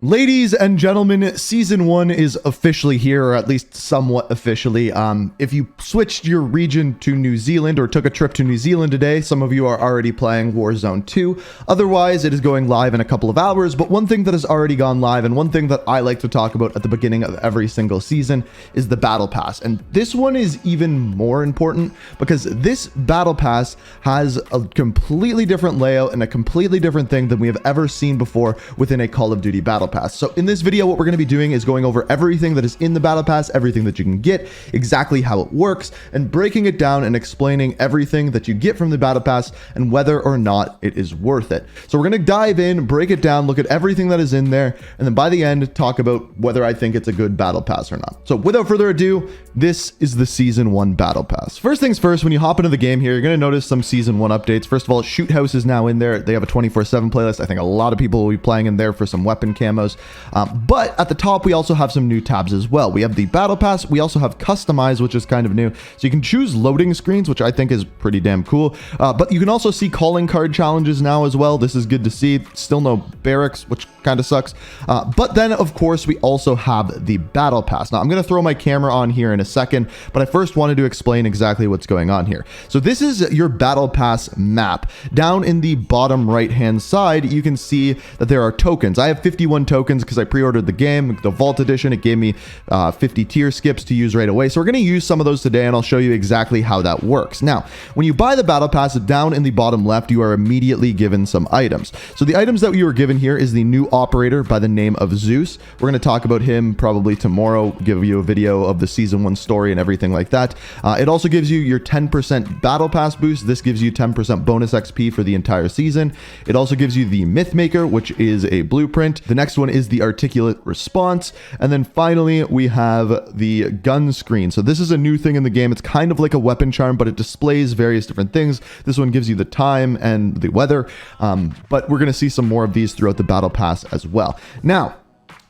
Ladies and gentlemen, season 1 is officially here, or at least somewhat officially. If you switched your region to New Zealand or took a trip to New Zealand today, some of you are already playing Warzone 2. Otherwise, it is going live in a couple of hours. But one thing that has already gone live, and one thing that I like to talk about at the beginning of every single season, is the Battle Pass. And this one is even more important because this Battle Pass has a completely different layout and a completely different thing than we have ever seen before within a Call of Duty Battle Pass. So in this video, what we're going to be doing is going over everything that is in the Battle Pass, everything that you can get, exactly how it works, and breaking it down and explaining everything that you get from the Battle Pass and whether or not it is worth it. So we're going to dive in, break it down, look at everything that is in there, and then by the end, talk about whether I think it's a good Battle Pass or not. So without further ado, this is the Season 1 Battle Pass. First things first, when you hop into the game here, you're going to notice some Season 1 updates. First of all, Shoot House is now in there. They have a 24/7 playlist. I think a lot of people will be playing in there for some weapon camos. But at the top, we also have some new tabs as well. We have the Battle Pass. We also have Customize, which is kind of new. So you can choose loading screens, which I think is pretty damn cool. But you can also see calling card challenges now as well. This is good to see. Still no barracks, which kind of sucks. But then, of course, we also have the Battle Pass. Now, I'm going to throw my camera on here in a second, but I first wanted to explain exactly what's going on here. So this is your Battle Pass map. Down in the bottom right-hand side, you can see that there are tokens. I have 51 tokens because I pre-ordered the game, the Vault Edition. It gave me 50 tier skips to use right away. So we're going to use some of those today, and I'll show you exactly how that works. Now, when you buy the Battle Pass, down in the bottom left, you are immediately given some items. So the items that you were given here is the new operator by the name of Zeus. We're going to talk about him probably tomorrow, give you a video of the Season 1 story and everything like that. It also gives you your 10% Battle Pass boost. This gives you 10% bonus XP for the entire season. It also gives you the Mythmaker, which is a blueprint. The next one is the Articulate Response. And then finally, we have the gun screen. So this is a new thing in the game. It's kind of like a weapon charm, but it displays various different things. This one gives you the time and the weather. But we're going to see some more of these throughout the Battle Pass as well. Now,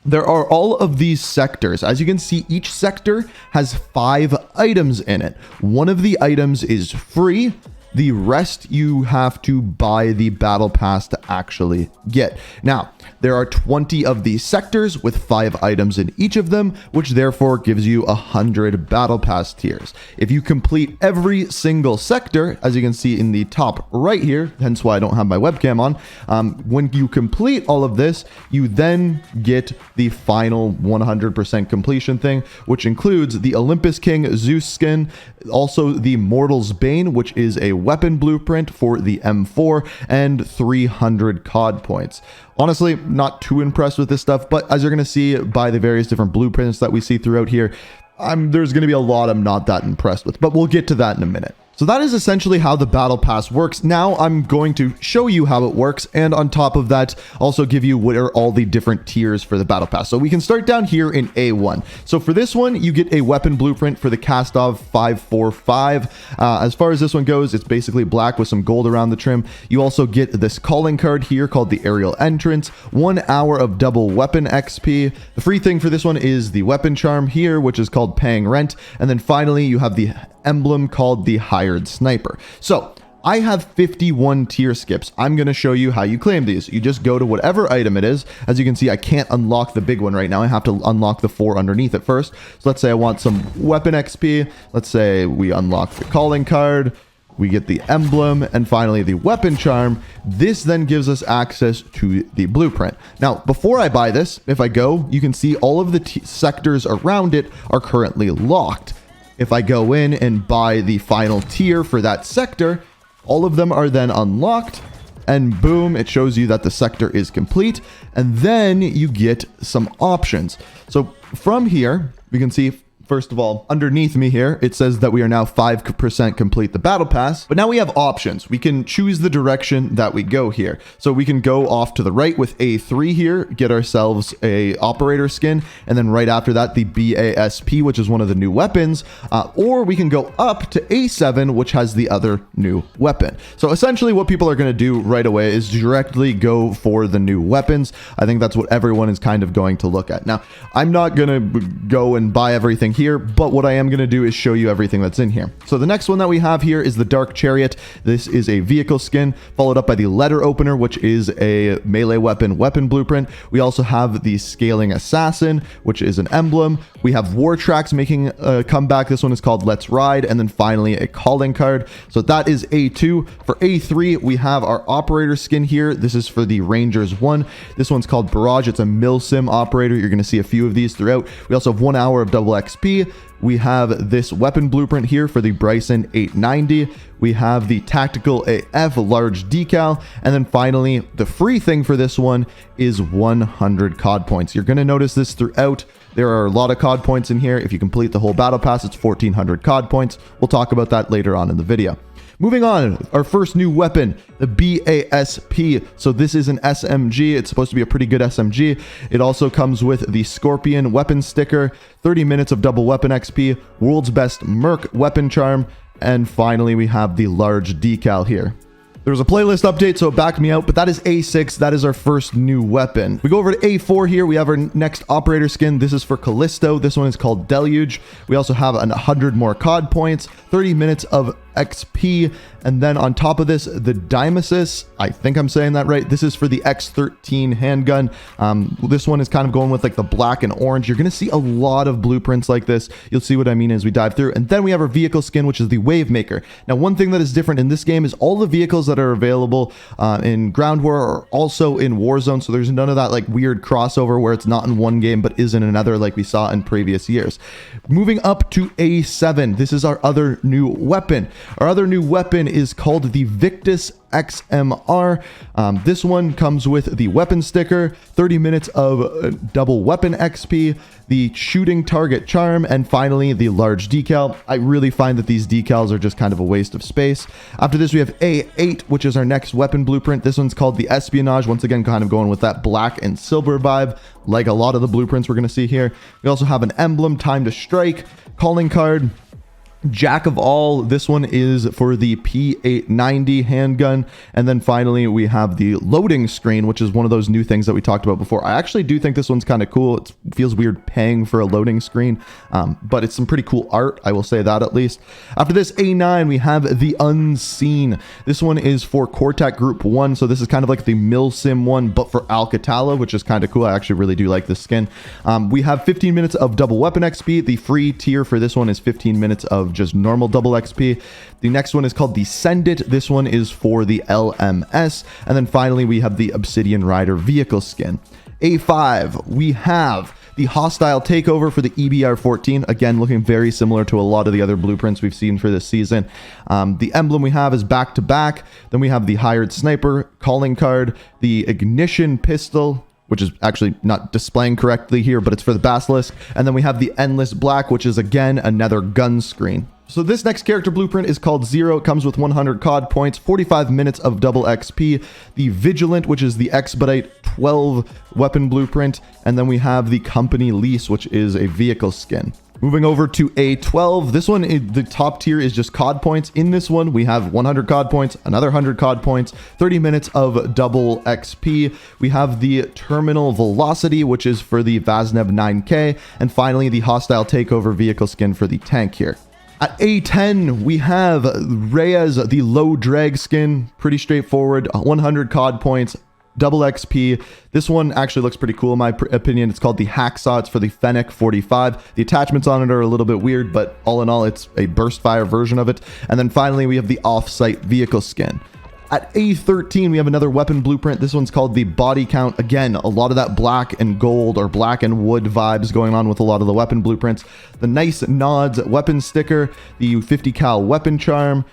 there are all of these sectors. As you can see, each sector has 5 items in it. One of the items is free. The rest you have to buy the Battle Pass to actually get. Now, there are 20 of these sectors with 5 items in each of them, which therefore gives you 100 Battle Pass tiers. If you complete every single sector, as you can see in the top right here, hence why I don't have my webcam on, when you complete all of this, you then get the final 100% completion thing, which includes the Olympus King Zeus skin, also the Mortal's Bane, which is a weapon blueprint for the M4, and 300 COD points. Honestly, not too impressed with this stuff, but as you're going to see by the various different blueprints that we see throughout here, there's going to be a lot I'm not that impressed with, but we'll get to that in a minute. So that is essentially how the Battle Pass works. Now I'm going to show you how it works, and on top of that, also give you what are all the different tiers for the Battle Pass. So we can start down here in A1. So for this one, you get a weapon blueprint for the Kastov 545. As far as this one goes, it's basically black with some gold around the trim. You also get this calling card here called the Aerial Entrance, 1 hour of double weapon XP. The free thing for this one is the weapon charm here, which is called Paying Rent. And then finally, you have the emblem called the Hired Sniper. So I have 51 tier skips. I'm going to show you how you claim these. You just go to whatever item it is. As you can see, I can't unlock the big one right now. I have to unlock the 4 underneath it first. So let's say I want some weapon XP. Let's say we unlock the calling card. We get the emblem, and finally the weapon charm. This then gives us access to the blueprint. Now, before I buy this, if I go, you can see all of the sectors around it are currently locked. If I go in and buy the final tier for that sector, all of them are then unlocked, and boom, it shows you that the sector is complete, and then you get some options. So from here, we can see, first of all, underneath me here, it says that we are now 5% complete the Battle Pass, but now we have options. We can choose the direction that we go here. So we can go off to the right with A3 here, get ourselves a operator skin, and then right after that, the BASP, which is one of the new weapons, or we can go up to A7, which has the other new weapon. So essentially what people are going to do right away is directly go for the new weapons. I think that's what everyone is kind of going to look at. Now, I'm not going to go and buy everything here, but what I am going to do is show you everything that's in here. So the next one that we have here is the Dark Chariot. This is a vehicle skin, followed up by the Letter Opener, which is a melee weapon blueprint. We also have the Scaling Assassin, which is an emblem. We have War Tracks making a comeback. This one is called Let's Ride. And then finally a calling card. So that is A2. For A3, we have our Operator skin here. This is for the Rangers 1. This one's called Barrage. It's a Milsim operator. You're going to see a few of these throughout. We also have 1 hour of double XP. We have this weapon blueprint here for the Bryson 890. We have the Tactical AF large decal. And then finally, the free thing for this one is 100 COD points. You're going to notice this throughout. There are a lot of COD points in here. If you complete the whole battle pass, it's 1400 COD points. We'll talk about that later on in the video. Moving on, our first new weapon, the BASP. So this is an SMG. It's supposed to be a pretty good SMG. It also comes with the Scorpion weapon sticker, 30 minutes of double weapon XP, world's best Merc weapon charm, and finally we have the large decal here. There's a playlist update, so back me out, but that is A6. That is our first new weapon. We go over to A4 here. We have our next operator skin. This is for Callisto. This one is called Deluge. We also have 100 more COD points, 30 minutes of XP, and then on top of this, the Dimesis, I think I'm saying that right. This is for the X13 handgun. This one is kind of going with like the black and orange. You're going to see a lot of blueprints like this. You'll see what I mean as we dive through. And then we have our vehicle skin, which is the Wave Maker. Now, one thing that is different in this game is all the vehicles that are available in Ground War are also in Warzone. So there's none of that like weird crossover where it's not in one game but is in another like we saw in previous years. Moving up to A7, this is our other new weapon. Our other new weapon is called the Victus XMR. This one comes with the weapon sticker, 30 minutes of double weapon XP, the shooting target charm, and finally the large decal. I really find that these decals are just kind of a waste of space. After this, we have A8, which is our next weapon blueprint. This one's called the Espionage. Once again, kind of going with that black and silver vibe, like a lot of the blueprints we're going to see here. We also have an emblem, Time to Strike, calling card, Jack of All. This one is for the P890 handgun. And then finally, we have the loading screen, which is one of those new things that we talked about before. I actually do think this one's kind of cool. It feels weird paying for a loading screen, but it's some pretty cool art. I will say that at least. After this, A9, we have the Unseen. This one is for Cortec Group 1. So this is kind of like the Milsim one, but for Alcatala, which is kind of cool. I actually really do like this skin. We have 15 minutes of double weapon XP. The free tier for this one is 15 minutes of just normal double XP. The next one is called the Send It. This one is for the LMS. And then finally, we have the Obsidian Rider vehicle skin. A5, we have the Hostile Takeover for the EBR-14. Again, looking very similar to a lot of the other blueprints we've seen for this season. The emblem we have is back to back. Then we have the Hired Sniper, calling card, the Ignition Pistol, which is actually not displaying correctly here, but it's for the Basilisk. And then we have the Endless Black, which is again another gun screen. So this next character blueprint is called Zero. It comes with 100 COD points, 45 minutes of double XP, the Vigilant, which is the Expedite 12 weapon blueprint, and then we have the Company Lease, which is a vehicle skin. Moving over to A12, this one, the top tier is just COD points. In this one, we have 100 COD points, another 100 COD points, 30 minutes of double XP. We have the Terminal Velocity, which is for the Vaznev 9K, and finally the Hostile Takeover vehicle skin for the tank here. At A10, we have Reyes, the Low Drag skin. Pretty straightforward, 100 COD points, double XP. This one actually looks pretty cool in my opinion. It's called the Hacksaw. It's for the Fennec 45. The attachments on it are a little bit weird, but all in all, it's a burst fire version of it. And then finally, we have the Offsite vehicle skin. At A13, we have another weapon blueprint. This one's called the Body Count. Again, a lot of that black and gold or black and wood vibes going on with a lot of the weapon blueprints. The Nice Nods weapon sticker, the 50 cal weapon charm,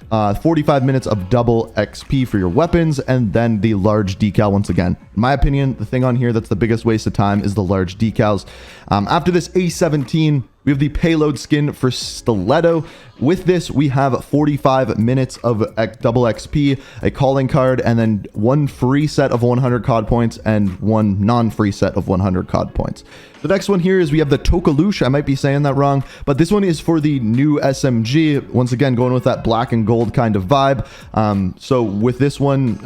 45 minutes of double XP for your weapons, and then the large decal once again. In my opinion, the thing on here that's the biggest waste of time is the large decals. After this, A17, we have the payload skin for Stiletto. With this, we have 45 minutes of double XP, a calling card, and then one free set of 100 COD points and one non-free set of 100 COD points. The next one here is we have the Tokalush. I might be saying that wrong, but this one is for the new SMG. Once again, going with that black and gold kind of vibe. So with this one,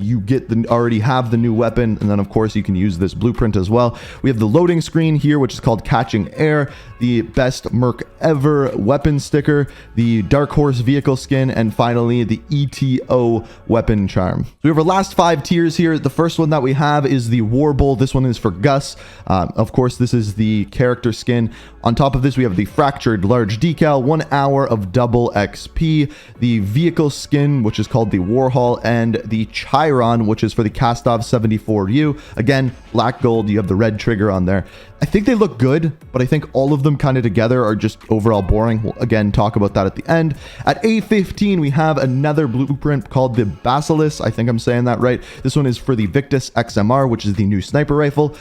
you already have the new weapon, and then of course you can use this blueprint as well. We have the loading screen here, which is called Catching Air, the best merc ever weapon sticker, the Dark Horse vehicle skin, and finally the ETO weapon charm. So we have our last 5 tiers here. The first one that we have is the War Bull. This one is for Gus. Of course, this is the character skin. On top of this, we have the Fractured Large Decal, 1 hour of double XP, the vehicle skin, which is called the Warhol, and the Chiron, which is for the Kastov 74U. Again, black gold, you have the red trigger on there. I think they look good, but I think all of them kind of together are just overall boring. We'll again talk about that at the end. At A15, we have another blueprint called the Basilis. I think I'm saying that right. This one is for the Victus XMR, which is the new sniper rifle.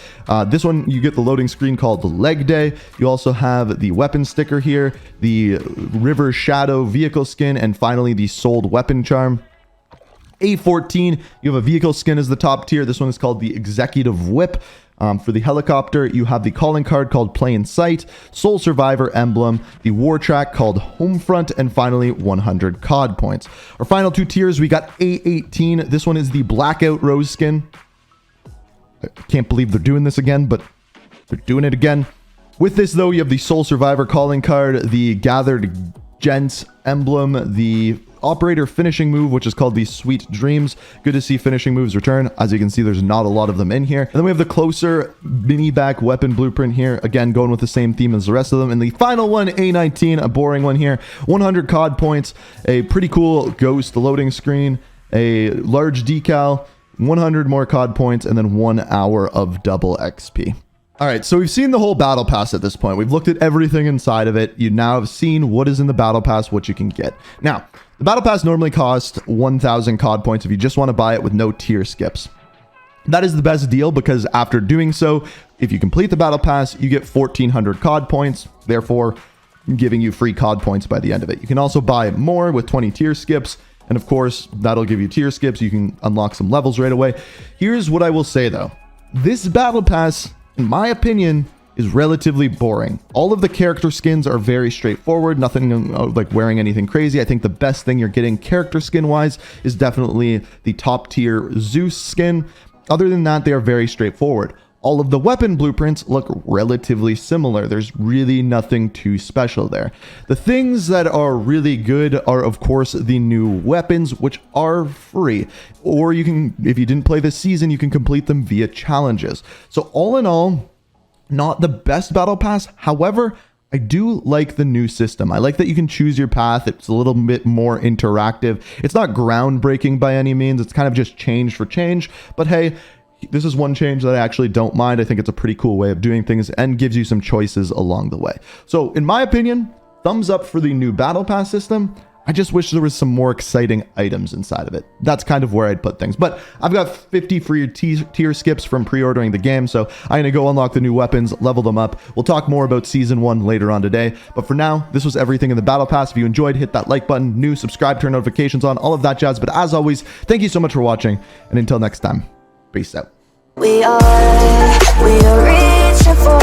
This one, you get the loading screen called the Leg Day. You also have the weapon sticker here, the River Shadow vehicle skin, and finally the Sold weapon charm. A14, you have a vehicle skin as the top tier. This one is called the Executive Whip. For the helicopter, you have the calling card called Plain Sight, Soul Survivor emblem, the war track called Homefront, and finally 100 COD points. Our final 2 tiers, we got A18. This one is the Blackout Rose skin. I can't believe they're doing this again, but they're doing it again. With this, though, you have the Soul Survivor calling card, the Gathered Gents emblem, the operator finishing move, which is called the Sweet Dreams. Good to see finishing moves return. As you can see, there's not a lot of them in here. And then we have the Closer mini back weapon blueprint here. Again, going with the same theme as the rest of them. And the final one, A19, a boring one here. 100 COD points, a pretty cool ghost loading screen, a large decal, 100 more COD points, and then 1 hour of double XP. All right, so we've seen the whole battle pass at this point. We've looked at everything inside of it. You now have seen what is in the battle pass, what you can get. Now, the battle pass normally costs 1,000 COD points if you just want to buy it with no tier skips. That is the best deal because after doing so, if you complete the battle pass, you get 1,400 COD points, therefore giving you free COD points by the end of it. You can also buy more with 20 tier skips, and of course, that'll give you tier skips. You can unlock some levels right away. Here's what I will say though. This battle pass, in my opinion, is relatively boring. All of the character skins are very straightforward, nothing like wearing anything crazy. I think the best thing you're getting character skin wise is definitely the top tier Zeus skin. Other than that, they are very straightforward. All of the weapon blueprints look relatively similar. There's really nothing too special there. The things that are really good are, of course, the new weapons, which are free. Or you can, if you didn't play this season, you can complete them via challenges. So all in all, not the best battle pass. However, I do like the new system. I like that you can choose your path. It's a little bit more interactive. It's not groundbreaking by any means. It's kind of just change for change. But hey, this is one change that I actually don't mind. I think it's a pretty cool way of doing things and gives you some choices along the way. So in my opinion, thumbs up for the new battle pass system. I just wish there was some more exciting items inside of it. That's kind of where I'd put things. But I've got 50 free tier skips from pre-ordering the game, so I'm going to go unlock the new weapons, level them up. We'll talk more about Season 1 later on today. But for now, this was everything in the Battle Pass. If you enjoyed, hit that like button, new, subscribe, turn notifications on, all of that jazz. But as always, thank you so much for watching, and until next time, peace out. We are reaching for